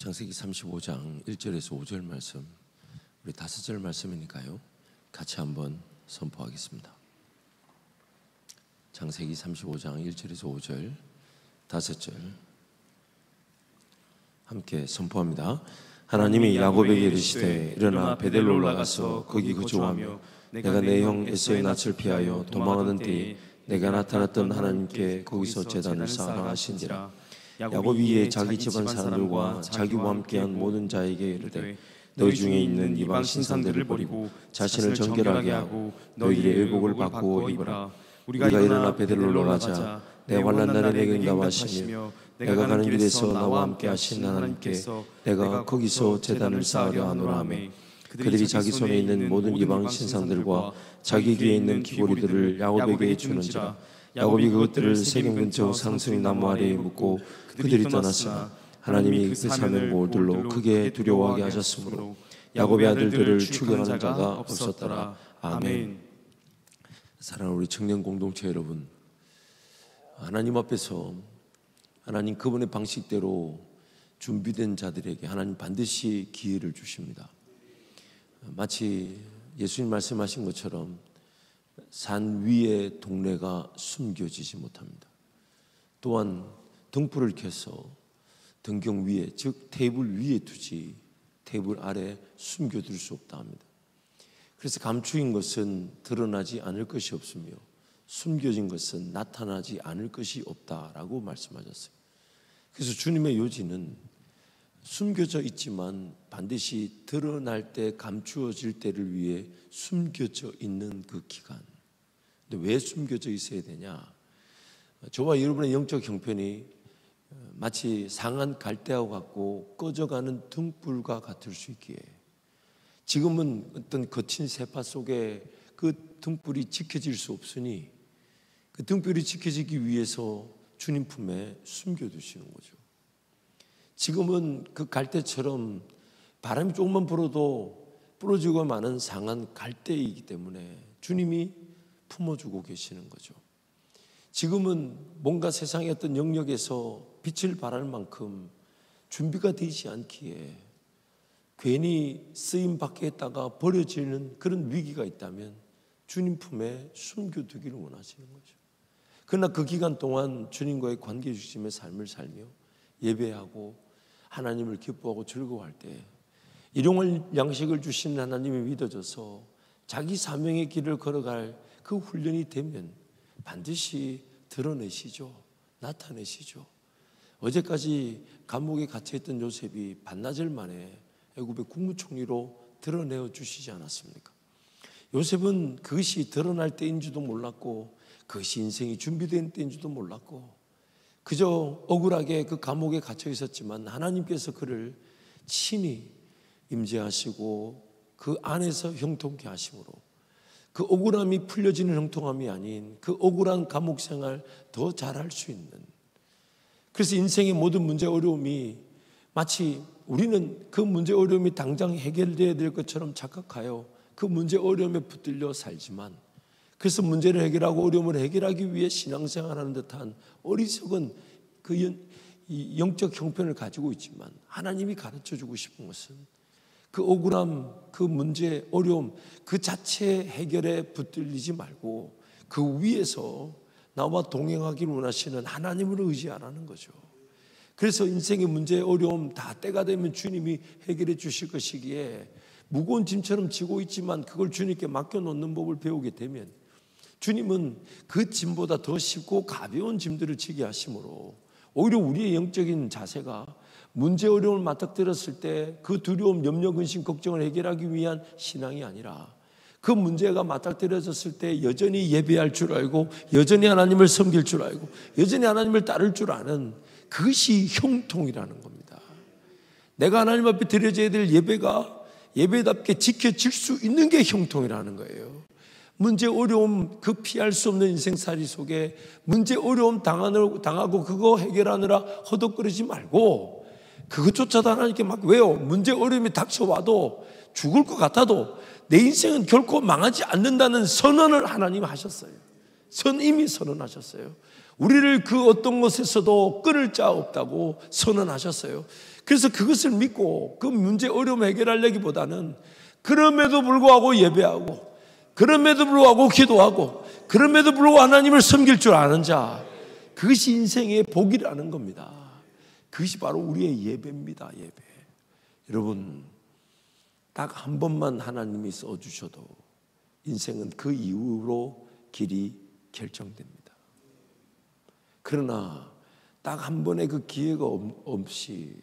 창세기 35장 1절에서 5절 말씀, 우리 5절 말씀이니까요 같이 한번 선포하겠습니다. 창세기 35장 1절에서 5절 5절 함께 선포합니다. 하나님이 야곱에게 이르시되 일어나 베델로 올라가서 거기 거주하며 내가 내 형 에서의 낯을 피하여 도망하는 때에 내가 나타났던 하나님께 거기서 제단을 쌓으라 하신지라. 야곱이 이에 자기 집안 사람들과 자기와 함께한 모든 자에게 이르되 너희 중에 있는 이방 신상들을 버리고 자신을 정결하게 하고 너희들의 의복을 바꾸어 입으라. 우리가 일어나 베델로로 올라가자. 내 환난 날에 내게 응답하시며 내가 가는 길에서 나와 함께 하신 하나님께서 내가 거기서 제단을 쌓으려 하노라 하매 그들이 자기 손에 있는 모든 이방 신상들과 자기 귀에 있는 귀고리들을 야곱에게 주는지라. 야곱이 그것들을 세겜 근처 상수리 나무 아래에 묻고 그들이 떠났으나 하나님이 그 사명 모들로 크게 두려워하게 하셨으므로 야곱의 아들들을 추격하는 자가 없었더라. 아멘. 사랑하는 우리 청년 공동체 여러분, 하나님 앞에서 하나님 그분의 방식대로 준비된 자들에게 하나님 반드시 기회를 주십니다. 마치 예수님 말씀하신 것처럼 산 위의 동네가 숨겨지지 못합니다. 또한 등불을 켜서 등경 위에, 즉 테이블 위에 두지 테이블 아래 숨겨둘 수 없다 합니다. 그래서 감추인 것은 드러나지 않을 것이 없으며 숨겨진 것은 나타나지 않을 것이 없다라고 말씀하셨어요. 그래서 주님의 요지는 숨겨져 있지만 반드시 드러날 때 감추어질 때를 위해 숨겨져 있는 그 기간. 근데 왜 숨겨져 있어야 되냐? 저와 여러분의 영적 형편이 마치 상한 갈대와 같고 꺼져가는 등불과 같을 수 있기에 지금은 어떤 거친 세파 속에 그 등불이 지켜질 수 없으니 그 등불이 지켜지기 위해서 주님 품에 숨겨두시는 거죠. 지금은 그 갈대처럼 바람이 조금만 불어도 부러지고 마는 상한 갈대이기 때문에 주님이 품어주고 계시는 거죠. 지금은 뭔가 세상의 어떤 영역에서 빛을 발할 만큼 준비가 되지 않기에 괜히 쓰임 밖에 있다가 버려지는 그런 위기가 있다면 주님 품에 숨겨두기를 원하시는 거죠. 그러나 그 기간 동안 주님과의 관계 중심의 삶을 살며 예배하고 하나님을 기뻐하고 즐거워할 때 일용할 양식을 주신 하나님이 믿어져서 자기 사명의 길을 걸어갈 그 훈련이 되면 반드시 드러내시죠. 나타내시죠. 어제까지 감옥에 갇혀있던 요셉이 반나절 만에 애굽의 국무총리로 드러내어 주시지 않았습니까? 요셉은 그것이 드러날 때인지도 몰랐고 그것이 인생이 준비된 때인지도 몰랐고 그저 억울하게 그 감옥에 갇혀 있었지만 하나님께서 그를 친히 임재하시고 그 안에서 형통케 하심으로 그 억울함이 풀려지는 형통함이 아닌 그 억울한 감옥 생활 더 잘할 수 있는, 그래서 인생의 모든 문제 어려움이 마치 우리는 그 문제 어려움이 당장 해결되어야 될 것처럼 착각하여 그 문제 어려움에 붙들려 살지만 그래서 문제를 해결하고 어려움을 해결하기 위해 신앙생활하는 듯한 어리석은 그 영적 형편을 가지고 있지만 하나님이 가르쳐주고 싶은 것은 그 억울함, 그 문제, 어려움 그 자체 해결에 붙들리지 말고 그 위에서 나와 동행하기를 원하시는 하나님을 의지하라는 거죠. 그래서 인생의 문제, 어려움 다 때가 되면 주님이 해결해 주실 것이기에 무거운 짐처럼 지고 있지만 그걸 주님께 맡겨놓는 법을 배우게 되면 주님은 그 짐보다 더 쉽고 가벼운 짐들을 지게 하심으로 오히려 우리의 영적인 자세가 문제 어려움을 맞닥뜨렸을 때 그 두려움, 염려, 근심, 걱정을 해결하기 위한 신앙이 아니라 그 문제가 맞닥뜨려졌을 때 여전히 예배할 줄 알고 여전히 하나님을 섬길 줄 알고 여전히 하나님을 따를 줄 아는 그것이 형통이라는 겁니다. 내가 하나님 앞에 드려져야 될 예배가 예배답게 지켜질 수 있는 게 형통이라는 거예요. 문제 어려움 그 피할 수 없는 인생살이 속에 문제 어려움 당하고 그거 해결하느라 허덕거리지 말고 그것조차도 하나님께 막 왜요? 문제 어려움이 닥쳐와도 죽을 것 같아도 내 인생은 결코 망하지 않는다는 선언을 하나님 하셨어요. 이미 선언하셨어요. 우리를 그 어떤 것에서도 끊을 자 없다고 선언하셨어요. 그래서 그것을 믿고 그 문제 어려움 해결하려기보다는 그럼에도 불구하고 예배하고, 그럼에도 불구하고 기도하고, 그럼에도 불구하고 하나님을 섬길 줄 아는 자, 그것이 인생의 복이라는 겁니다. 그것이 바로 우리의 예배입니다. 예배. 여러분, 딱 한 번만 하나님이 써주셔도 인생은 그 이후로 길이 결정됩니다. 그러나 딱 한 번의 그 기회가 없이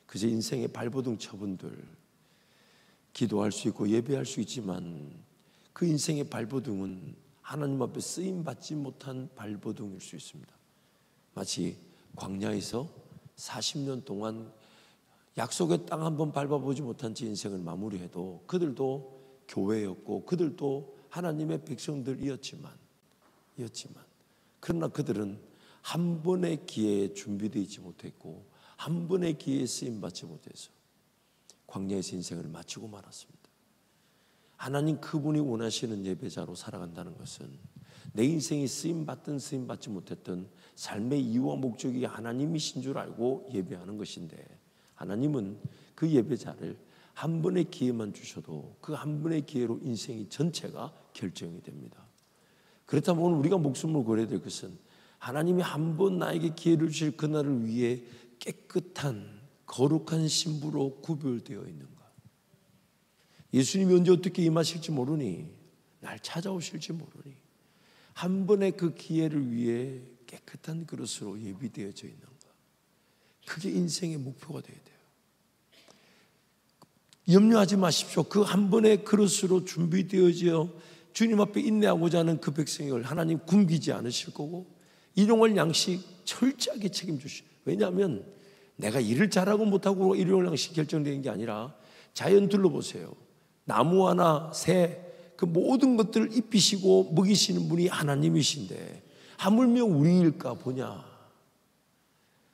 그저 인생의 발버둥 쳐분들, 기도할 수 있고 예배할 수 있지만 그 인생의 발버둥은 하나님 앞에 쓰임받지 못한 발버둥일 수 있습니다. 마치 광야에서 40년 동안 약속의 땅 한 번 밟아보지 못한 채 인생을 마무리해도 그들도 교회였고 그들도 하나님의 백성들이었지만 그러나 그들은 한 번의 기회에 준비되어 있지 못했고 한 번의 기회에 쓰임받지 못해서 광야에서 인생을 마치고 말았습니다. 하나님 그분이 원하시는 예배자로 살아간다는 것은 내 인생이 쓰임받든 쓰임받지 못했던 삶의 이유와 목적이 하나님이신 줄 알고 예배하는 것인데, 하나님은 그 예배자를 한 번의 기회만 주셔도 그 한 번의 기회로 인생이 전체가 결정이 됩니다. 그렇다면 오늘 우리가 목숨을 걸어야 될 것은 하나님이 한 번 나에게 기회를 주실 그날을 위해 깨끗한 거룩한 신부로 구별되어 있는가? 예수님이 언제 어떻게 임하실지 모르니, 날 찾아오실지 모르니 한 번의 그 기회를 위해 깨끗한 그릇으로 예비되어져 있는가? 그게 인생의 목표가 되어야 돼요. 염려하지 마십시오. 그 한 번의 그릇으로 준비되어져 주님 앞에 인내하고자 하는 그 백성을 하나님 굶기지 않으실 거고 일용할 양식 철저하게 책임주시오. 왜냐하면 내가 일을 잘하고 못하고 일용할 양식 결정되는 게 아니라 자연 둘러보세요. 나무 하나, 새, 그 모든 것들을 입히시고 먹이시는 분이 하나님이신데 하물며 우리일까 보냐.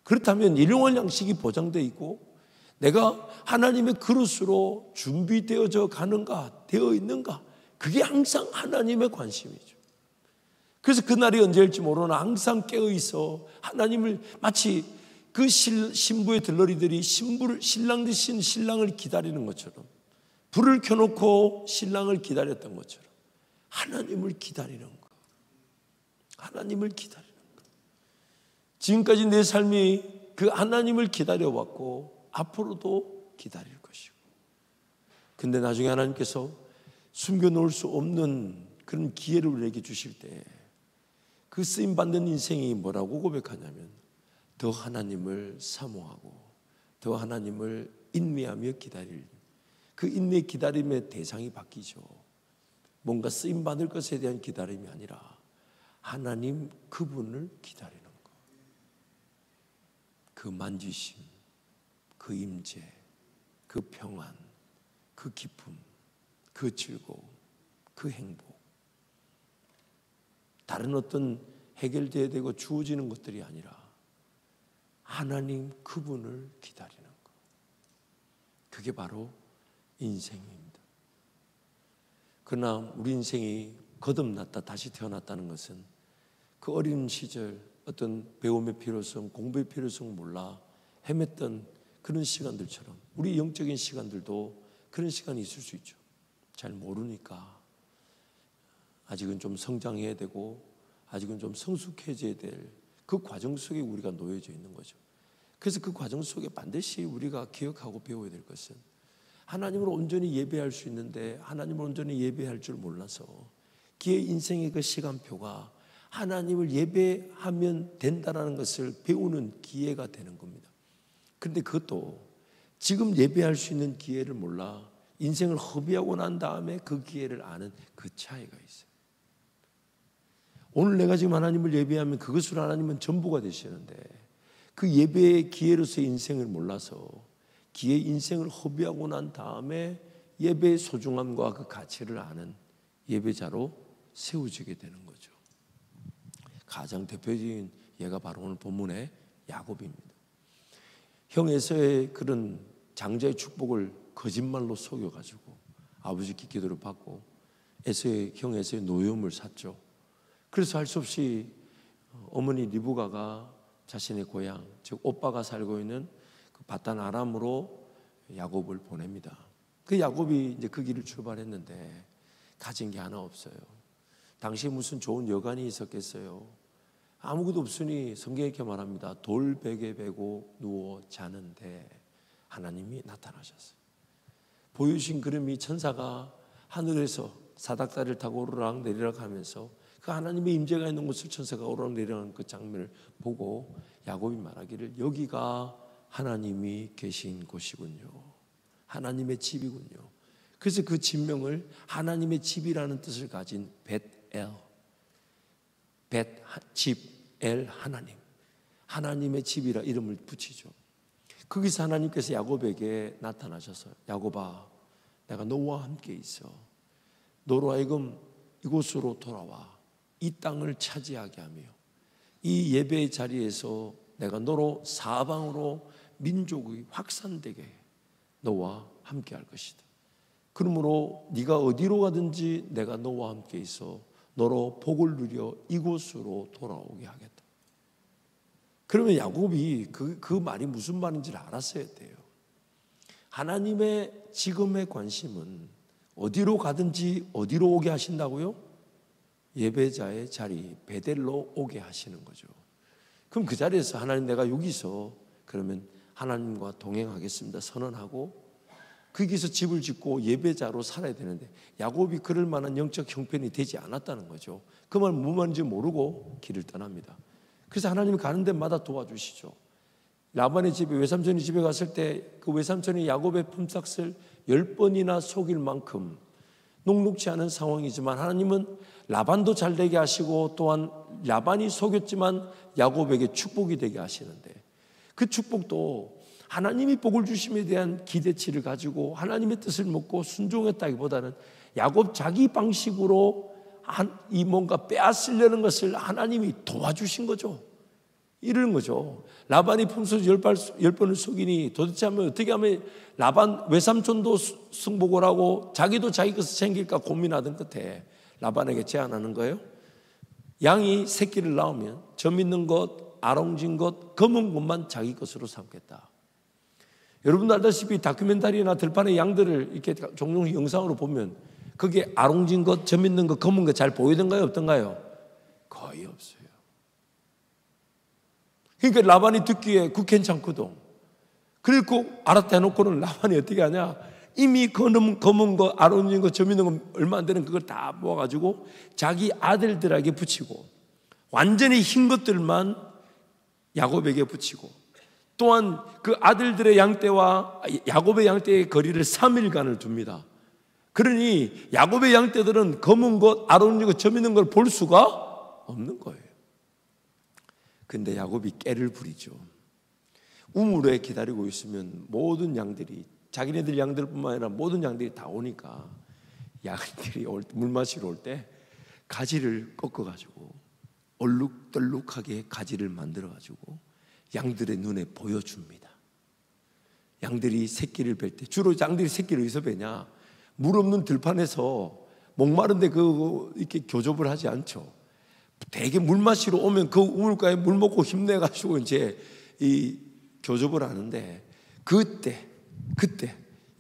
그렇다면 일용할 양식이 보장되어 있고 내가 하나님의 그릇으로 준비되어져 가는가, 되어 있는가, 그게 항상 하나님의 관심이죠. 그래서 그날이 언제일지 모르나 항상 깨어있어 하나님을, 마치 그 신부의 들러리들이 신랑 되신 신랑을 기다리는 것처럼, 불을 켜놓고 신랑을 기다렸던 것처럼 하나님을 기다리는 것, 하나님을 기다리는 것. 지금까지 내 삶이 그 하나님을 기다려왔고 앞으로도 기다릴 것이고, 근데 나중에 하나님께서 숨겨놓을 수 없는 그런 기회를 우리에게 주실 때 그 쓰임받는 인생이 뭐라고 고백하냐면 더 하나님을 사모하고 더 하나님을 인내하며 기다릴, 그 인내 기다림의 대상이 바뀌죠. 뭔가 쓰임받을 것에 대한 기다림이 아니라 하나님 그분을 기다리는 것. 그 만지심, 그 임재, 그 평안, 그 기쁨, 그 즐거움, 그 행복, 다른 어떤 해결되어야 되고 주어지는 것들이 아니라 하나님 그분을 기다리는 것. 그게 바로 인생입니다. 그러나 우리 인생이 거듭났다 다시 태어났다는 것은 그 어린 시절 어떤 배움의 필요성, 공부의 필요성 몰라 헤맸던 그런 시간들처럼 우리 영적인 시간들도 그런 시간이 있을 수 있죠. 잘 모르니까 아직은 좀 성장해야 되고 아직은 좀 성숙해져야 될 그 과정 속에 우리가 놓여져 있는 거죠. 그래서 그 과정 속에 반드시 우리가 기억하고 배워야 될 것은 하나님을 온전히 예배할 수 있는데 하나님을 온전히 예배할 줄 몰라서 기의 인생의 그 시간표가 하나님을 예배하면 된다는 것을 배우는 기회가 되는 겁니다. 그런데 그것도 지금 예배할 수 있는 기회를 몰라 인생을 허비하고 난 다음에 그 기회를 아는 그 차이가 있어요. 오늘 내가 지금 하나님을 예배하면 그것으로 하나님은 전부가 되시는데 그 예배의 기회로서의 인생을 몰라서 기회의 인생을 허비하고 난 다음에 예배의 소중함과 그 가치를 아는 예배자로 세워지게 되는 거죠. 가장 대표적인 예가 바로 오늘 본문의 야곱입니다. 형 에서의 그런 장자의 축복을 거짓말로 속여가지고 아버지께 기도를 받고 형 에서의 노여움을 샀죠. 그래서 할 수 없이 어머니 리브가가 자신의 고향, 즉 오빠가 살고 있는 그 바단 아람으로 야곱을 보냅니다. 그 야곱이 이제 그 길을 출발했는데 가진 게 하나 없어요. 당시에 무슨 좋은 여관이 있었겠어요? 아무것도 없으니 성경에 이렇게 말합니다. 돌베개 베고 누워 자는데 하나님이 나타나셨어요. 보여주신 그림이 천사가 하늘에서 사닥다리를 타고 오르락 내리락 하면서 그 하나님의 임재가 있는 곳을 천사가 오르락 내리락 하는 그 장면을 보고 야곱이 말하기를 여기가 하나님이 계신 곳이군요. 하나님의 집이군요. 그래서 그 집명을 하나님의 집이라는 뜻을 가진 벳엘, 집,엘 하나님, 하나님의 집이라 이름을 붙이죠. 거기서 하나님께서 야곱에게 나타나셔서 야곱아 내가 너와 함께 있어. 너로 하여금 이곳으로 돌아와 이 땅을 차지하게 하며 이 예배의 자리에서 내가 너로 사방으로 민족이 확산되게 너와 함께 할 것이다. 그러므로 네가 어디로 가든지 내가 너와 함께 있어 너로 복을 누려 이곳으로 돌아오게 하겠다. 그러면 야곱이 그 말이 무슨 말인지를 알았어야 돼요. 하나님의 지금의 관심은 어디로 가든지 어디로 오게 하신다고요? 예배자의 자리 베델로 오게 하시는 거죠. 그럼 그 자리에서 하나님 내가 여기서 그러면 하나님과 동행하겠습니다 선언하고 거기서 집을 짓고 예배자로 살아야 되는데 야곱이 그럴 만한 영적 형편이 되지 않았다는 거죠. 그 말 무슨 말인지 모르고 길을 떠납니다. 그래서 하나님이 가는 데마다 도와주시죠. 라반의 집에 외삼촌이 집에 갔을 때 그 외삼촌이 야곱의 품삯을 10번이나 속일 만큼 녹록지 않은 상황이지만 하나님은 라반도 잘 되게 하시고 또한 라반이 속였지만 야곱에게 축복이 되게 하시는데 그 축복도 하나님이 복을 주심에 대한 기대치를 가지고 하나님의 뜻을 묻고 순종했다기보다는 야곱 자기 방식으로 이 뭔가 빼앗으려는 것을 하나님이 도와주신 거죠. 이러는 거죠. 라반이 품삯 10번을 속이니 도대체 하면 어떻게 하면 라반 외삼촌도 승복을 하고 자기도 자기 것을 챙길까 고민하던 끝에 라반에게 제안하는 거예요. 양이 새끼를 낳으면 점 있는 것, 아롱진 것, 검은 것만 자기 것으로 삼겠다. 여러분도 알다시피 다큐멘터리나 들판의 양들을 이렇게 종종 영상으로 보면 그게 아롱진 것, 점 있는 것, 검은 것 잘 보이던가요? 없던가요? 거의 없어요. 그러니까 라반이 듣기에 그 괜찮거든. 그리고 알았다 해놓고는 라반이 어떻게 하냐? 이미 검은 거, 아롱진 거, 점 있는 거 얼마 안 되는 그걸 다 모아가지고 자기 아들들에게 붙이고 완전히 흰 것들만 야곱에게 붙이고 또한 그 아들들의 양떼와 야곱의 양떼의 거리를 3일간을 둡니다. 그러니 야곱의 양떼들은 검은 것, 아롱진 것, 점 있는 걸 볼 수가 없는 거예요. 근데 야곱이 깨를 부리죠. 우물에 기다리고 있으면 모든 양들이 자기네들 양들뿐만 아니라 모든 양들이 다 오니까 양들이 물 마시러 올 때 가지를 꺾어가지고 얼룩덜룩하게 가지를 만들어가지고 양들의 눈에 보여줍니다. 양들이 새끼를 뵐 때 주로 양들이 새끼를 어디서 뵈냐? 물 없는 들판에서 목마른데 이렇게 교접을 하지 않죠. 되게 물 마시러 오면 그 우물가에 물 먹고 힘내가지고 이제 이 교접을 하는데 그때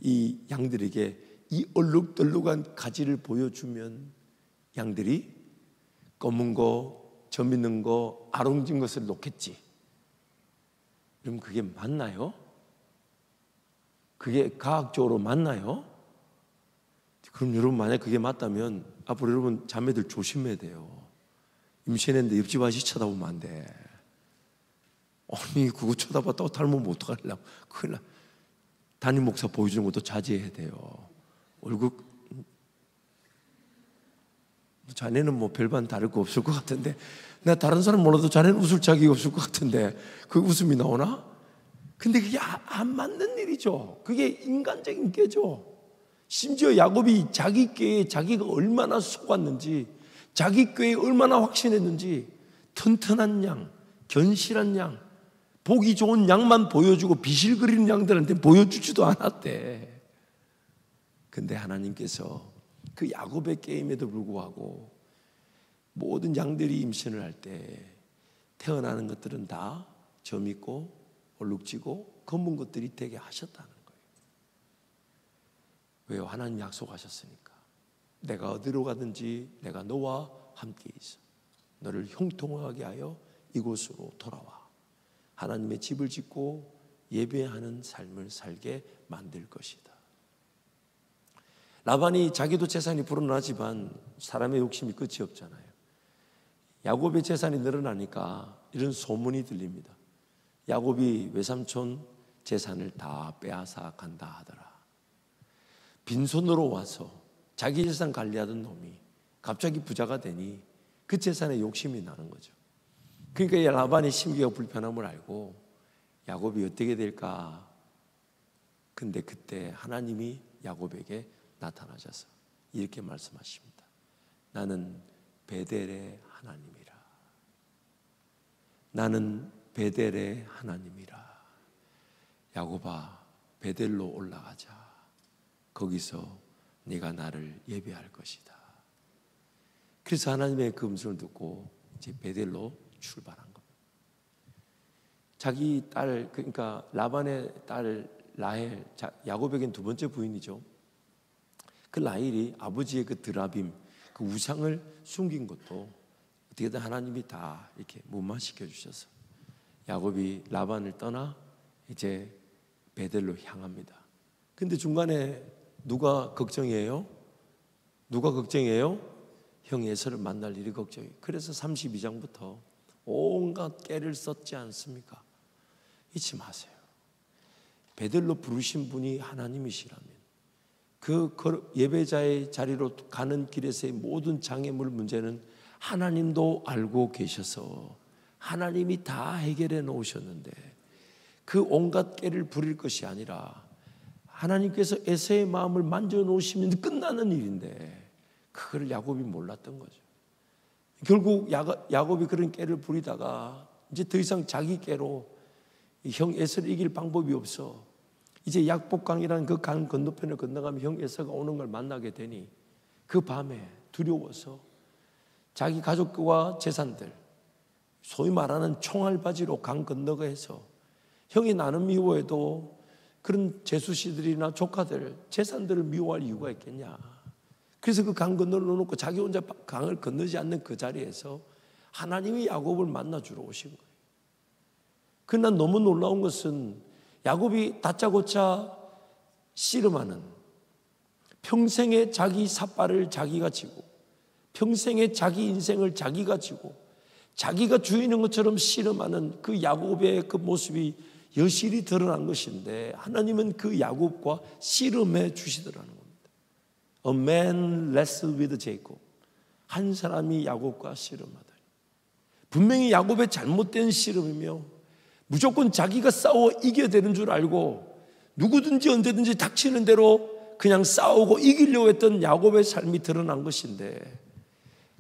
이 양들에게 이 얼룩덜룩한 가지를 보여주면 양들이 검은 거, 점 있는 거, 아롱진 것을 놓겠지. 그럼 그게 맞나요? 그게 과학적으로 맞나요? 그럼 여러분 만약 그게 맞다면 앞으로 여러분 자매들 조심해야 돼요. 임신했는데 옆집 아저씨 쳐다보면 안 돼. 아니 그거 쳐다봤다고 닮으면 어떡하려고. 큰일 나. 담임 목사 보여주는 것도 자제해야 돼요. 얼굴 자네는 뭐 별반 다를 거 없을 것 같은데 내가 다른 사람 몰라도 자네는 웃을 자격이 없을 것 같은데 그 웃음이 나오나? 근데 그게 안 맞는 일이죠. 그게 인간적인 깨죠. 심지어 야곱이 자기 꾀에 자기가 얼마나 속았는지 자기 꾀에 얼마나 확신했는지 튼튼한 양, 견실한 양, 보기 좋은 양만 보여주고 비실거리는 양들한테 보여주지도 않았대. 근데 하나님께서 그 야곱의 게임에도 불구하고 모든 양들이 임신을 할 때 태어나는 것들은 다 점 있고 얼룩지고 검은 것들이 되게 하셨다는 거예요. 왜요? 하나님 약속하셨으니까. 내가 어디로 가든지 내가 너와 함께 있어. 너를 형통하게 하여 이곳으로 돌아와. 하나님의 집을 짓고 예배하는 삶을 살게 만들 것이다. 라반이 자기도 재산이 불어나지만 사람의 욕심이 끝이 없잖아요. 야곱의 재산이 늘어나니까 이런 소문이 들립니다. 야곱이 외삼촌 재산을 다 빼앗아 간다 하더라. 빈손으로 와서 자기 재산 관리하던 놈이 갑자기 부자가 되니 그 재산에 욕심이 나는 거죠. 그러니까 라반이 심기가 불편함을 알고 야곱이 어떻게 될까? 근데 그때 하나님이 야곱에게 나타나셔서 이렇게 말씀하십니다. 나는 베델의 하나님이라. 나는 베델의 하나님이라. 야곱아, 베델로 올라가자. 거기서 네가 나를 예배할 것이다. 그래서 하나님의 그 음성을 듣고 이제 베델로 출발한 겁니다. 자기 딸, 그러니까 라반의 딸 라헬, 야곱에겐 두 번째 부인이죠. 그 라헬이 아버지의 그 드라빔, 그 우상을 숨긴 것도 어떻게든 하나님이 다 이렇게 무마시켜 주셔서 야곱이 라반을 떠나 이제 베델로 향합니다. 근데 중간에 누가 걱정이에요? 누가 걱정이에요? 형 에서를 만날 일이 걱정이에요. 그래서 32장부터 온갖 깨를 썼지 않습니까? 잊지 마세요. 베델로 부르신 분이 하나님이시라면 그 예배자의 자리로 가는 길에서의 모든 장애물 문제는 하나님도 알고 계셔서 하나님이 다 해결해 놓으셨는데 그 온갖 깨를 부릴 것이 아니라 하나님께서 에서의 마음을 만져 놓으시면 끝나는 일인데 그걸 야곱이 몰랐던 거죠. 결국 야곱이 그런 깨를 부리다가 이제 더 이상 자기 깨로 형 에서를 이길 방법이 없어. 이제 약복강이라는 그 강 건너편을 건너가면 형 에서가 오는 걸 만나게 되니 그 밤에 두려워서 자기 가족과 재산들, 소위 말하는 총알바지로 강 건너가서 형이 나는 미워해도 그런 제수씨들이나 조카들 재산들을 미워할 이유가 있겠냐. 그래서 그 강 건너를 놓고 자기 혼자 강을 건너지 않는 그 자리에서 하나님이 야곱을 만나주러 오신 거예요. 그러나 너무 놀라운 것은 야곱이 다짜고짜 씨름하는 평생의 자기 삿발을 자기가 지고 평생의 자기 인생을 자기가 지고 자기가 주인인 것처럼 씨름하는 그 야곱의 그 모습이 여실히 드러난 것인데 하나님은 그 야곱과 씨름해 주시더라는 겁니다. A man wrestled with Jacob. 한 사람이 야곱과 씨름하다니. 분명히 야곱의 잘못된 씨름이며 무조건 자기가 싸워 이겨야 되는 줄 알고 누구든지 언제든지 닥치는 대로 그냥 싸우고 이기려고 했던 야곱의 삶이 드러난 것인데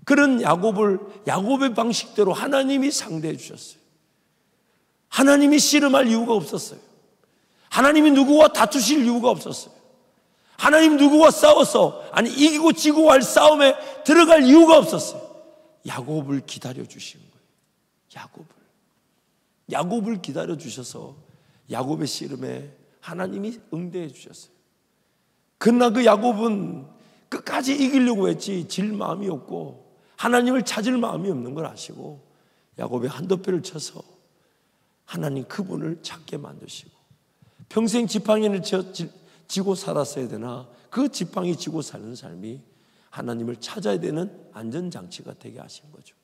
그런 야곱의 방식대로 하나님이 상대해 주셨어요. 하나님이 씨름할 이유가 없었어요. 하나님이 누구와 다투실 이유가 없었어요. 하나님 누구와 싸워서 이기고 지고 할 싸움에 들어갈 이유가 없었어요. 야곱을 기다려 주신 거예요. 야곱을 기다려 주셔서 야곱의 씨름에 하나님이 응대해 주셨어요. 그러나 그 야곱은 끝까지 이기려고 했지 질 마음이 없고 하나님을 찾을 마음이 없는 걸 아시고 야곱이 한도표를 쳐서 하나님 그분을 찾게 만드시고 평생 지팡이를 지고 살았어야 되나 그 지팡이 지고 사는 삶이 하나님을 찾아야 되는 안전장치가 되게 하신 거죠.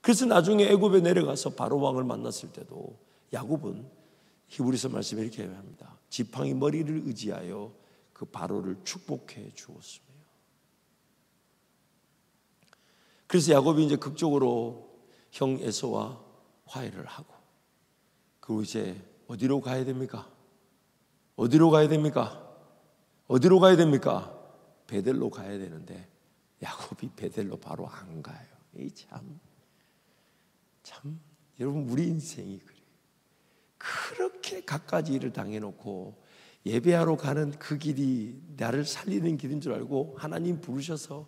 그래서 나중에 애굽에 내려가서 바로 왕을 만났을 때도 야곱은 히브리서 말씀에 이렇게 합니다. 지팡이 머리를 의지하여 그 바로를 축복해 주었으며. 그래서 야곱이 이제 극적으로 형 에서와 화해를 하고 그리고 이제 어디로 가야 됩니까? 어디로 가야 됩니까? 어디로 가야 됩니까? 베델로 가야 되는데 야곱이 베델로 바로 안 가요. 참 여러분 우리 인생이 그래요. 그렇게 갖가지 일을 당해놓고 예배하러 가는 그 길이 나를 살리는 길인 줄 알고 하나님 부르셔서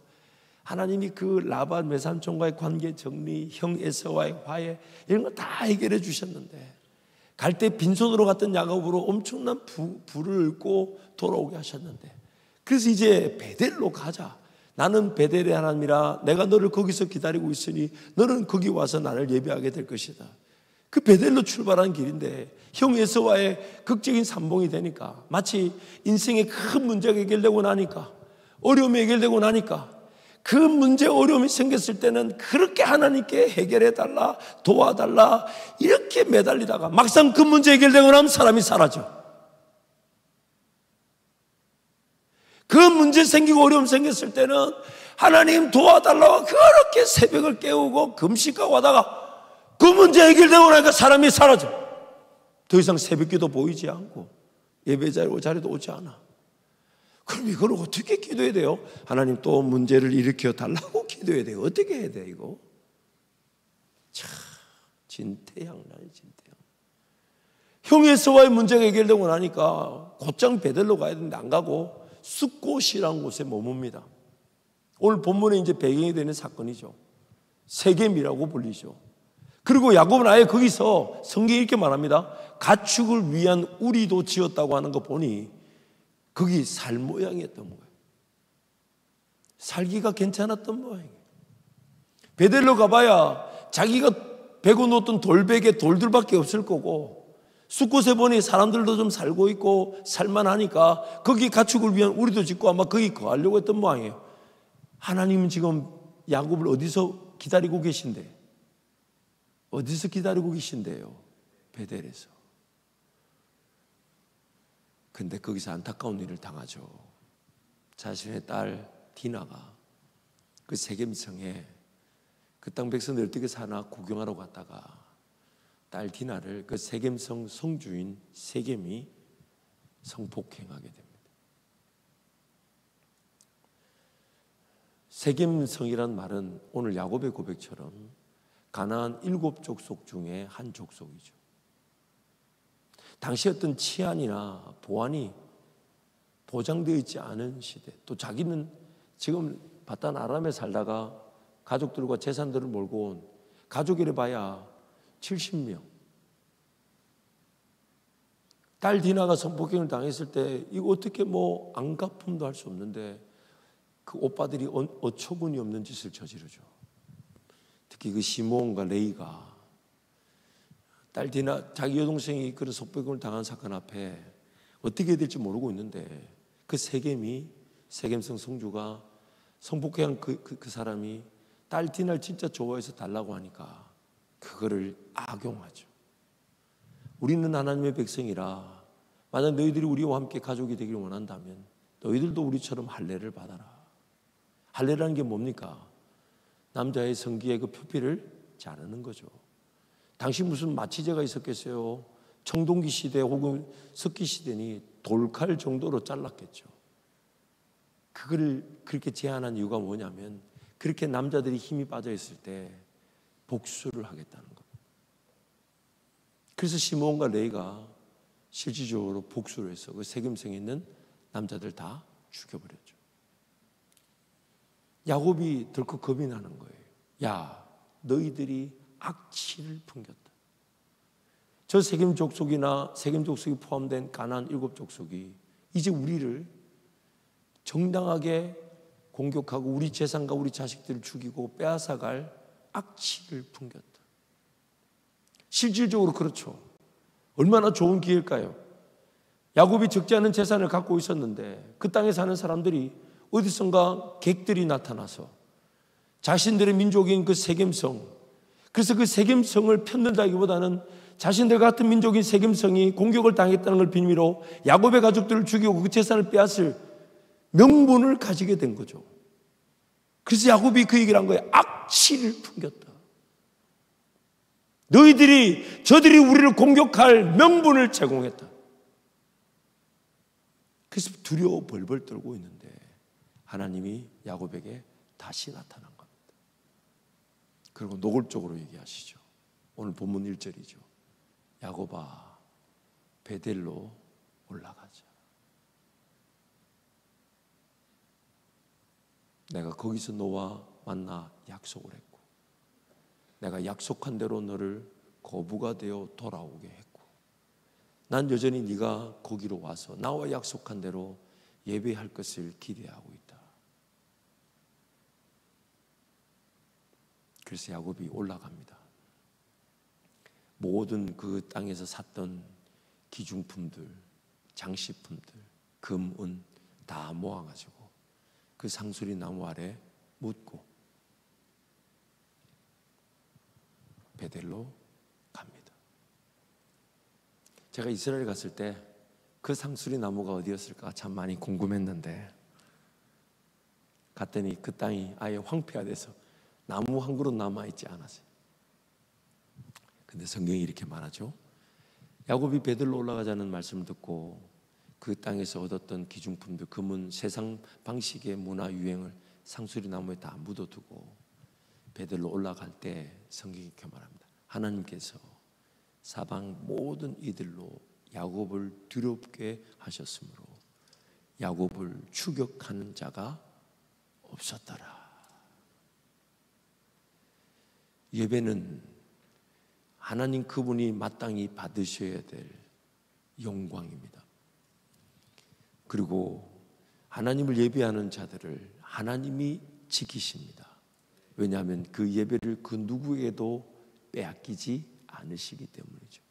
하나님이 그 라반 외삼촌과의 관계 정리, 형 에서와의 화해 이런 거 다 해결해 주셨는데 갈 때 빈손으로 갔던 야곱으로 엄청난 부를 얻고 돌아오게 하셨는데, 그래서 이제 베델로 가자. 나는 베델의 하나님이라 내가 너를 거기서 기다리고 있으니 너는 거기 와서 나를 예배하게 될 것이다. 그 베델로 출발한 길인데 형 에서와의 극적인 산봉이 되니까, 마치 인생의 큰 문제가 해결되고 나니까, 어려움이 해결되고 나니까, 그 문제 어려움이 생겼을 때는 그렇게 하나님께 해결해 달라, 도와달라 이렇게 매달리다가 막상 그 문제 해결되고 나면 사람이 사라져. 그 문제 생기고 어려움 생겼을 때는 하나님 도와달라고 그렇게 새벽을 깨우고 금식하고 하다가 그 문제 해결되고 나니까 사람이 사라져. 더 이상 새벽기도 보이지 않고 예배 자리도 오지 않아. 그럼 이걸 어떻게 기도해야 돼요? 하나님 또 문제를 일으켜 달라고 기도해야 돼요. 어떻게 해야 돼 이거? 참 진태양난이 진태양. 형에서와의 문제가 해결되고 나니까 곧장 베델로 가야 되는데 안 가고 숫곳이라는 곳에 머뭅니다. 오늘 본문에 이제 배경이 되는 사건이죠. 세겜이라고 불리죠. 그리고 야곱은 아예 거기서 성경이 이렇게 말합니다. 가축을 위한 우리도 지었다고 하는 거 보니 거기 살 모양이었던 거예요. 살기가 괜찮았던 모양이에요. 베델로 가봐야 자기가 베고 놓던 돌베개 돌들밖에 없을 거고, 숫곳에 보니 사람들도 좀 살고 있고 살만하니까 거기 가축을 위한 우리도 짓고 아마 거기 거하려고 했던 모양이에요. 하나님은 지금 야곱을 어디서 기다리고 계신데? 어디서 기다리고 계신데요? 베델에서. 근데 거기서 안타까운 일을 당하죠. 자신의 딸 디나가 그 세겜성에 그 땅 백성들 어떻게 사나 구경하러 갔다가 딸 디나를 그 세겜성 성주인 세겜이 성폭행하게 됩니다. 세겜성이란 말은 오늘 야곱의 고백처럼 가나안 7족속 중에 한 족속이죠. 당시 어떤 치안이나 보안이 보장되어 있지 않은 시대, 또 자기는 지금 바단 아람에 살다가 가족들과 재산들을 몰고 온 가족이래 봐야 70명. 딸 디나가 성폭행을 당했을 때 이거 어떻게 뭐 안갚음도 할 수 없는데 그 오빠들이 어처구니 없는 짓을 저지르죠. 특히 그 시몬과 레이가 딸 디나 자기 여동생이 그런 성폭행을 당한 사건 앞에 어떻게 해야 될지 모르고 있는데 그 세겜성 성주가 성폭행한 그 사람이 딸 디나를 진짜 좋아해서 달라고 하니까 그거를 악용하죠. 우리는 하나님의 백성이라 만약 너희들이 우리와 함께 가족이 되기를 원한다면 너희들도 우리처럼 할례를 받아라. 할례라는 게 뭡니까? 남자의 성기의 그 표피를 자르는 거죠. 당시 무슨 마취제가 있었겠어요? 청동기 시대 혹은 석기 시대니 돌칼 정도로 잘랐겠죠. 그걸 그렇게 제한한 이유가 뭐냐면 그렇게 남자들이 힘이 빠져 있을 때 복수를 하겠다는 겁니다. 그래서 시몬과 레이가 실질적으로 복수를 해서 그 세겜성에 있는 남자들 다 죽여버렸죠. 야곱이 덜컥 겁이 나는 거예요. 야, 너희들이 악취를 풍겼다. 저 세겜 족속이나 세겜 족속이 포함된 가나안 7족속이 이제 우리를 정당하게 공격하고 우리 재산과 우리 자식들을 죽이고 빼앗아갈 악취를 풍겼다. 실질적으로 그렇죠. 얼마나 좋은 기회일까요? 야곱이 적지 않은 재산을 갖고 있었는데 그 땅에 사는 사람들이 어디선가 객들이 나타나서 자신들의 민족인 그 세겜성, 그래서 그 세겜성을 편든다기보다는 자신들 같은 민족인 세겜성이 공격을 당했다는 걸 빌미로 야곱의 가족들을 죽이고 그 재산을 빼앗을 명분을 가지게 된 거죠. 그래서 야곱이 그 얘기를 한 거예요. 악취를 풍겼다. 저들이 우리를 공격할 명분을 제공했다. 그래서 두려워 벌벌 떨고 있는데 하나님이 야곱에게 다시 나타난 겁니다. 그리고 노골적으로 얘기하시죠. 오늘 본문 1절이죠. 야곱아, 베델로 올라가자. 내가 거기서 너와 만나 약속을 했고 내가 약속한 대로 너를 거부가 되어 돌아오게 했고 난 여전히 네가 거기로 와서 나와 약속한 대로 예배할 것을 기대하고 있다. 그래서 야곱이 올라갑니다. 모든 그 땅에서 샀던 기중품들, 장식품들, 금, 은 다 모아가지고 그 상수리 나무 아래 묻고 베델로 갑니다. 제가 이스라엘 갔을 때 그 상수리 나무가 어디였을까 참 많이 궁금했는데, 갔더니 그 땅이 아예 황폐화돼서 나무 한 그루 남아있지 않았어요. 근데 성경이 이렇게 말하죠. 야곱이 베들로 올라가자는 말씀을 듣고 그 땅에서 얻었던 기중품들, 금은 세상 방식의 문화 유행을 상수리 나무에 다 묻어두고 베들로 올라갈 때 성경이 이렇게 말합니다. 하나님께서 사방 모든 이들로 야곱을 두렵게 하셨으므로 야곱을 추격하는 자가 없었더라. 예배는 하나님 그분이 마땅히 받으셔야 될 영광입니다. 그리고 하나님을 예배하는 자들을 하나님이 지키십니다. 왜냐하면 그 예배를 그 누구에게도 빼앗기지 않으시기 때문이죠.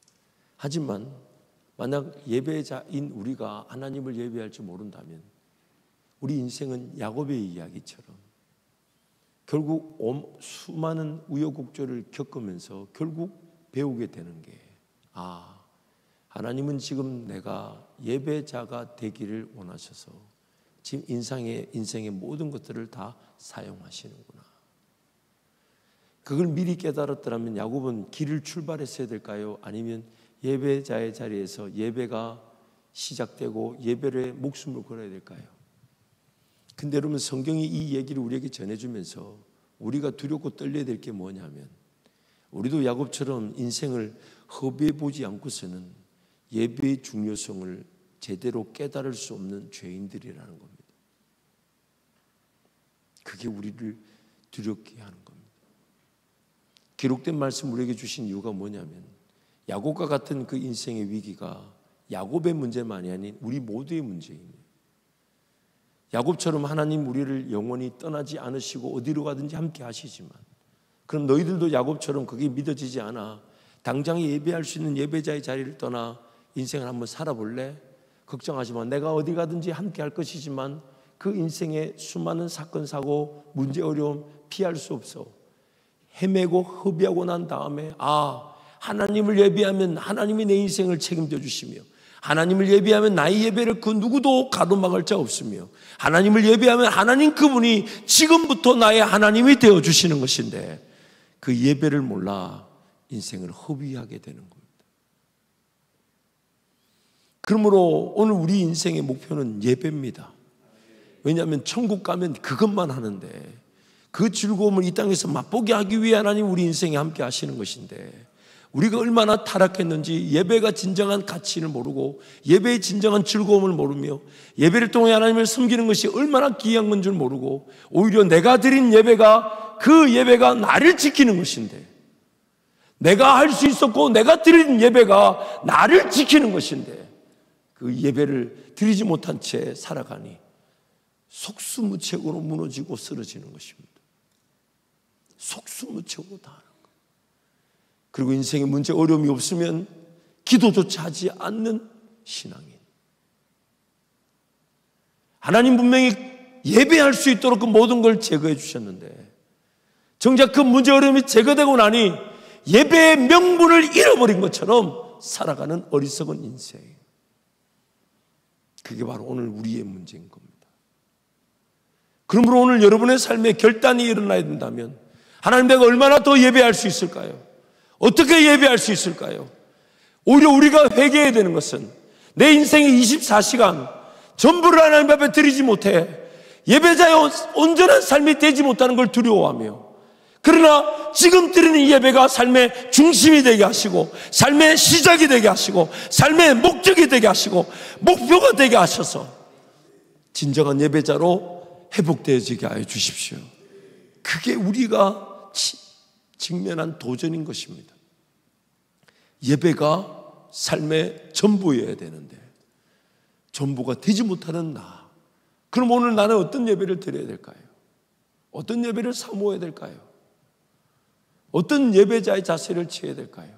하지만 만약 예배자인 우리가 하나님을 예배할 줄 모른다면 우리 인생은 야곱의 이야기처럼 결국 수많은 우여곡절을 겪으면서 결국 배우게 되는 게, 하나님은 지금 내가 예배자가 되기를 원하셔서 지금 인생의 모든 것들을 다 사용하시는구나. 그걸 미리 깨달았더라면 야곱은 길을 출발했어야 될까요? 아니면 예배자의 자리에서 예배가 시작되고 예배에 목숨을 걸어야 될까요? 근데 여러분, 성경이 이 얘기를 우리에게 전해주면서 우리가 두렵고 떨려야 될 게 뭐냐면, 우리도 야곱처럼 인생을 허비해 보지 않고서는 예배의 중요성을 제대로 깨달을 수 없는 죄인들이라는 겁니다. 그게 우리를 두렵게 하는 겁니다. 기록된 말씀 우리에게 주신 이유가 뭐냐면, 야곱과 같은 그 인생의 위기가 야곱의 문제만이 아닌 우리 모두의 문제입니다. 야곱처럼 하나님 우리를 영원히 떠나지 않으시고 어디로 가든지 함께 하시지만, 그럼 너희들도 야곱처럼 그게 믿어지지 않아 당장 예배할 수 있는 예배자의 자리를 떠나 인생을 한번 살아볼래? 걱정하지 마. 내가 어디 가든지 함께 할 것이지만 그 인생의 수많은 사건, 사고, 문제, 어려움 피할 수 없어. 헤매고 허비하고 난 다음에 하나님을 예배하면 하나님이 내 인생을 책임져 주시며, 하나님을 예배하면 나의 예배를 그 누구도 가로막을 자 없으며, 하나님을 예배하면 하나님 그분이 지금부터 나의 하나님이 되어주시는 것인데, 그 예배를 몰라 인생을 허비하게 되는 겁니다. 그러므로 오늘 우리 인생의 목표는 예배입니다. 왜냐하면 천국 가면 그것만 하는데, 그 즐거움을 이 땅에서 맛보게 하기 위해 하나님 우리 인생에 함께 하시는 것인데, 우리가 얼마나 타락했는지 예배가 진정한 가치를 모르고 예배의 진정한 즐거움을 모르며 예배를 통해 하나님을 섬기는 것이 얼마나 귀한 건 줄 모르고, 오히려 내가 드린 예배가 그 예배가 나를 지키는 것인데, 내가 할 수 있었고 내가 드린 예배가 나를 지키는 것인데 그 예배를 드리지 못한 채 살아가니 속수무책으로 무너지고 쓰러지는 것입니다. 속수무책으로 다 하는 것. 그리고 인생에 문제 어려움이 없으면 기도조차 하지 않는 신앙인. 하나님 분명히 예배할 수 있도록 그 모든 걸 제거해 주셨는데, 정작 그 문제 어려움이 제거되고 나니 예배의 명분을 잃어버린 것처럼 살아가는 어리석은 인생. 그게 바로 오늘 우리의 문제인 겁니다. 그러므로 오늘 여러분의 삶에 결단이 일어나야 된다면, 하나님 내가 얼마나 더 예배할 수 있을까요? 어떻게 예배할 수 있을까요? 오히려 우리가 회개해야 되는 것은 내 인생의 24시간 전부를 하나님 앞에 드리지 못해 예배자의 온전한 삶이 되지 못하는 걸 두려워하며, 그러나 지금 드리는 예배가 삶의 중심이 되게 하시고 삶의 시작이 되게 하시고 삶의 목적이 되게 하시고 목표가 되게 하셔서 진정한 예배자로 회복되어지게 하여 주십시오. 그게 우리가 직면한 도전인 것입니다. 예배가 삶의 전부여야 되는데 전부가 되지 못하는 나. 그럼 오늘 나는 어떤 예배를 드려야 될까요? 어떤 예배를 사모해야 될까요? 어떤 예배자의 자세를 취해야 될까요?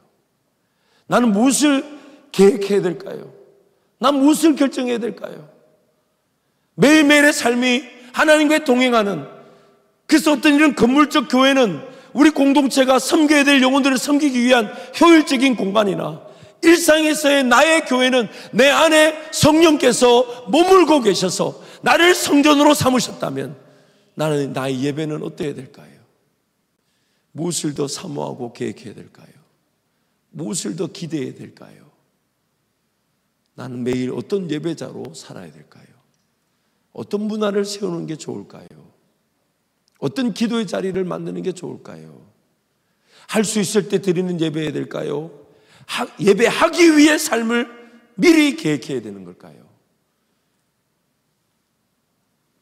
나는 무엇을 계획해야 될까요? 난 무엇을 결정해야 될까요? 매일매일의 삶이 하나님과 동행하는, 그래서 어떤 이런 건물적 교회는 우리 공동체가 섬겨야 될 영혼들을 섬기기 위한 효율적인 공간이나, 일상에서의 나의 교회는 내 안에 성령께서 머물고 계셔서 나를 성전으로 삼으셨다면 나는 나의 예배는 어때야 될까요? 무엇을 더 사모하고 계획해야 될까요? 무엇을 더 기대해야 될까요? 나는 매일 어떤 예배자로 살아야 될까요? 어떤 문화를 세우는 게 좋을까요? 어떤 기도의 자리를 만드는 게 좋을까요? 할 수 있을 때 드리는 예배해야 될까요? 예배하기 위해 삶을 미리 계획해야 되는 걸까요?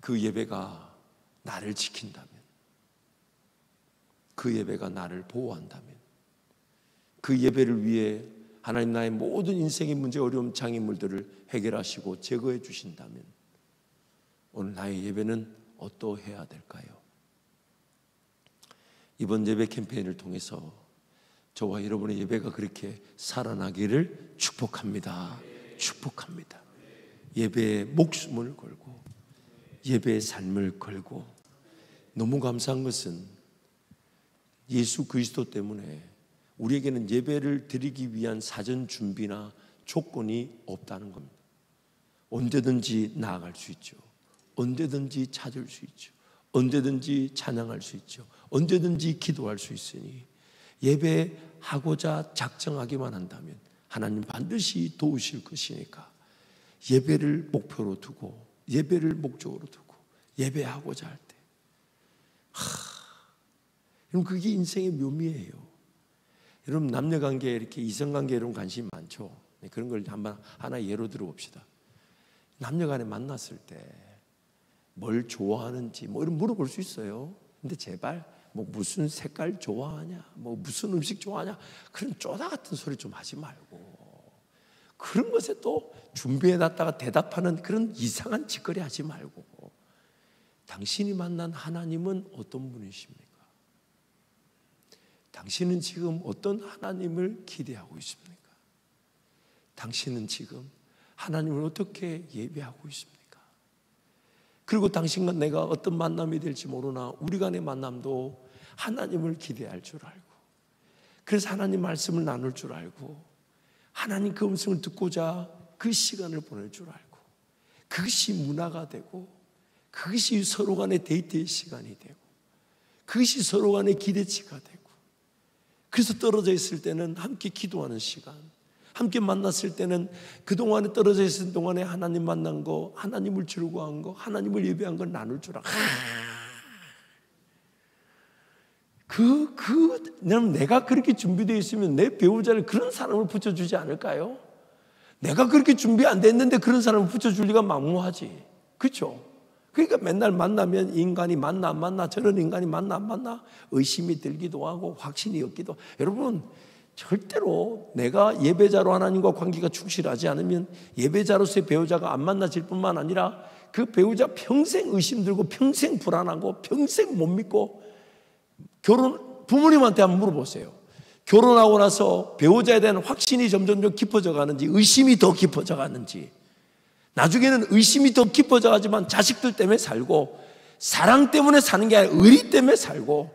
그 예배가 나를 지킨다면, 그 예배가 나를 보호한다면, 그 예배를 위해 하나님 나의 모든 인생의 문제, 어려움, 장애물들을 해결하시고 제거해 주신다면 오늘 나의 예배는 어떠해야 될까요? 이번 예배 캠페인을 통해서 저와 여러분의 예배가 그렇게 살아나기를 축복합니다. 축복합니다. 예배에 목숨을 걸고 예배의 삶을 걸고, 너무 감사한 것은 예수 그리스도 때문에 우리에게는 예배를 드리기 위한 사전 준비나 조건이 없다는 겁니다. 언제든지 나아갈 수 있죠. 언제든지 찾을 수 있죠. 언제든지 찬양할 수 있죠. 언제든지 기도할 수 있으니 예배하고자 작정하기만 한다면 하나님 반드시 도우실 것이니까 예배를 목표로 두고, 예배를 목적으로 두고 예배하고자 할 때, 여러분 그게 인생의 묘미예요. 여러분 남녀관계에 이렇게 이성관계에 여러분 관심 많죠. 그런 걸 한번 하나 예로 들어봅시다. 남녀간에 만났을 때 뭘 좋아하는지 뭐 이런 물어볼 수 있어요. 근데 제발 뭐 무슨 색깔 좋아하냐, 뭐 무슨 음식 좋아하냐, 그런 쪼다 같은 소리 좀 하지 말고, 그런 것에 또 준비해놨다가 대답하는 그런 이상한 짓거리 하지 말고, 당신이 만난 하나님은 어떤 분이십니까? 당신은 지금 어떤 하나님을 기대하고 있습니까? 당신은 지금 하나님을 어떻게 예배하고 있습니까? 그리고 당신과 내가 어떤 만남이 될지 모르나 우리 간의 만남도 하나님을 기대할 줄 알고, 그래서 하나님 말씀을 나눌 줄 알고, 하나님 그 음성을 듣고자 그 시간을 보낼 줄 알고, 그것이 문화가 되고, 그것이 서로 간의 데이트의 시간이 되고, 그것이 서로 간의 기대치가 되고, 그래서 떨어져 있을 때는 함께 기도하는 시간, 함께 만났을 때는 그동안에 떨어져 있을 동안에 하나님 만난 거, 하나님을 즐거워한 거, 하나님을 예배한 걸 나눌 줄 알고, 내가 그렇게 준비되어 있으면 내 배우자를 그런 사람을 붙여주지 않을까요? 내가 그렇게 준비 안 됐는데 그런 사람을 붙여줄 리가 만무하지. 그렇죠? 그러니까 맨날 만나면 인간이 만나 안 만나, 저런 인간이 만나 안 만나 의심이 들기도 하고 확신이 없기도 하고. 여러분 절대로 내가 예배자로 하나님과 관계가 충실하지 않으면 예배자로서의 배우자가 안 만나질 뿐만 아니라 그 배우자 평생 의심 들고 평생 불안하고 평생 못 믿고, 부모님한테 한번 물어보세요. 결혼하고 나서 배우자에 대한 확신이 점점 깊어져 가는지, 의심이 더 깊어져 가는지. 나중에는 의심이 더 깊어져 가지만 자식들 때문에 살고, 사랑 때문에 사는 게 아니라 의리 때문에 살고,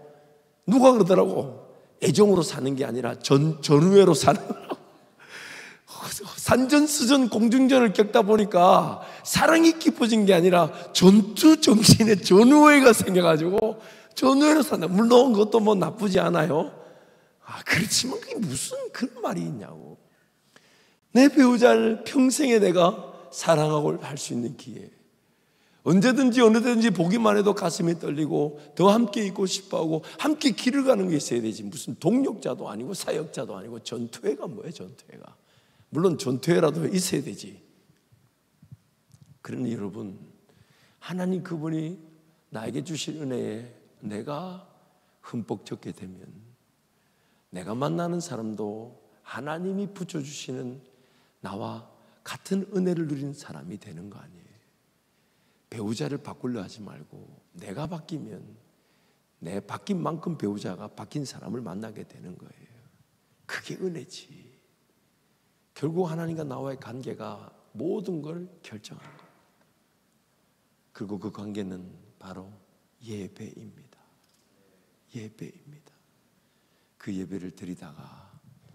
누가 그러더라고, 애정으로 사는 게 아니라 전우회로 사는 거라고. 산전수전 공중전을 겪다 보니까 사랑이 깊어진 게 아니라 전투 정신에 전우회가 생겨가지고 전우회로 산다. 물론 그것도 뭐 나쁘지 않아요. 그렇지만 그게 무슨 그런 말이 있냐고. 내 배우자를 평생에 내가 사랑하고 할 수 있는 기회, 언제든지 어느든지 보기만 해도 가슴이 떨리고 더 함께 있고 싶어하고 함께 길을 가는 게 있어야 되지. 무슨 동력자도 아니고 사역자도 아니고 전투회가 뭐예요? 전투회가. 물론 전투회라도 있어야 되지. 그러니 여러분, 하나님 그분이 나에게 주실 은혜에 내가 흠뻑 젖게 되면 내가 만나는 사람도 하나님이 붙여주시는 나와 같은 은혜를 누리는 사람이 되는 거 아니에요. 배우자를 바꾸려 하지 말고 내가 바뀌면 내 바뀐 만큼 배우자가 바뀐 사람을 만나게 되는 거예요. 그게 은혜지. 결국 하나님과 나와의 관계가 모든 걸 결정하는 거예요. 그리고 그 관계는 바로 예배입니다. 예배입니다. 그 예배를 드리다가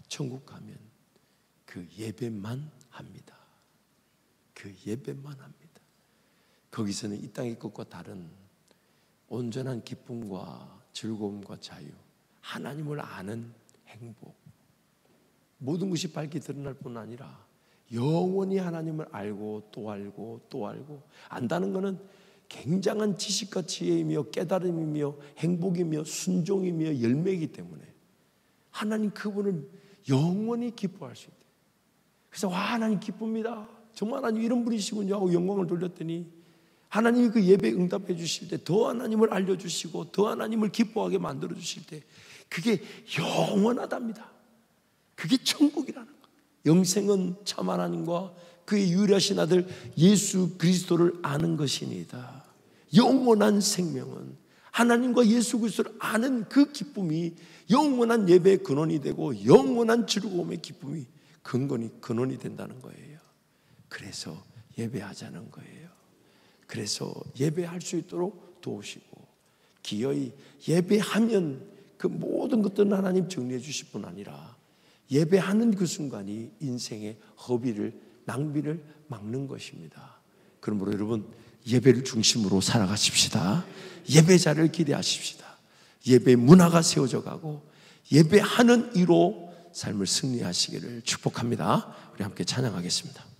천국 가면 그 예배만 합니다. 그 예배만 합니다. 거기서는 이 땅의 것과 다른 온전한 기쁨과 즐거움과 자유, 하나님을 아는 행복, 모든 것이 밝게 드러날 뿐 아니라 영원히 하나님을 알고 또 알고 또 알고, 안다는 것은 굉장한 지식과 지혜이며 깨달음이며 행복이며 순종이며 열매이기 때문에 하나님 그분을 영원히 기뻐할 수 있대요. 그래서 와, 하나님 기쁩니다. 정말 하나님 이런 분이시군요 하고 영광을 돌렸더니 하나님이 그 예배에 응답해 주실 때 더 하나님을 알려주시고 더 하나님을 기뻐하게 만들어 주실 때 그게 영원하답니다. 그게 천국이라는 거예요. 영생은 참 하나님과 그의 유일하신 아들 예수 그리스도를 아는 것이니이다. 영원한 생명은 하나님과 예수 그리스도를 아는 그 기쁨이 영원한 예배의 근원이 되고 영원한 즐거움의 기쁨이 근원이 된다는 거예요. 그래서 예배하자는 거예요. 그래서 예배할 수 있도록 도우시고 기어이 예배하면 그 모든 것들은 하나님 정리해 주실 뿐 아니라 예배하는 그 순간이 인생의 허비를, 낭비를 막는 것입니다. 그러므로 여러분 예배를 중심으로 살아가십시다. 예배자를 기대하십시다. 예배 문화가 세워져 가고 예배하는 이로 삶을 승리하시기를 축복합니다. 우리 함께 찬양하겠습니다.